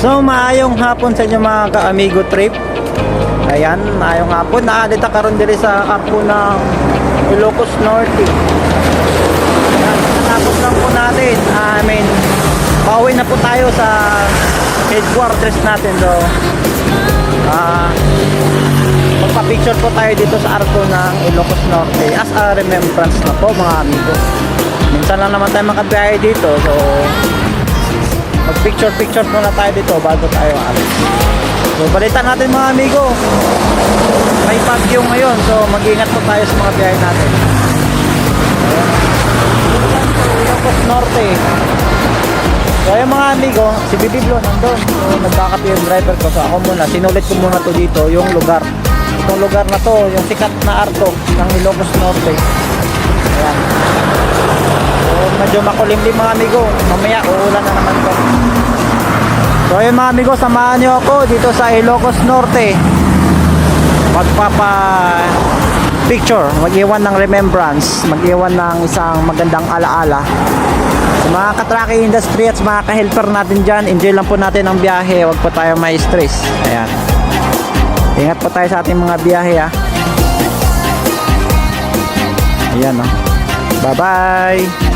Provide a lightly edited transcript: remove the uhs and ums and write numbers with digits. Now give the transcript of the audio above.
So maayong hapon sa inyo mga ka-amigo trip. Ayan, maayong hapon. Naadita karon diri sa arko ng Ilocos Norte. Ayan, natapos lang po natin. Pauwi na po tayo sa headquarters natin. So, magpa-picture po tayo dito sa arko ng Ilocos Norte as a remembrance na po mga amigo. Minsan lang naman tayo makabiyahe dito. So, mag-picture muna tayo dito bago tayo alis. So, balitan natin mga amigo. May bagyo ngayon. So, mag-iingat po tayo sa mga biyahe natin. Ilocos Norte. So, ayun mga amigo, si Bibiblo nandun. So, nagkakape yung driver ko. So, ako muna, sinulit ko muna to dito, yung lugar. Itong lugar na to, yung sikat na arko ng Ilocos Norte. Ayan. So, medyo makulimlim mga amigo. Mamaya, uulan na naman to. So, ayun mga amigo, samahan nyo ako dito sa Ilocos Norte. Magpapa-picture, mag-iwan ng remembrance, mag-iwan ng isang magandang alaala. Sa mga ka-trucking industry at sa mga ka-helper natin dyan, enjoy lang po natin ang biyahe. Huwag po tayo may stress. Ayan. Ingat po tayo sa ating mga biyahe ha. Ayan o. Bye bye.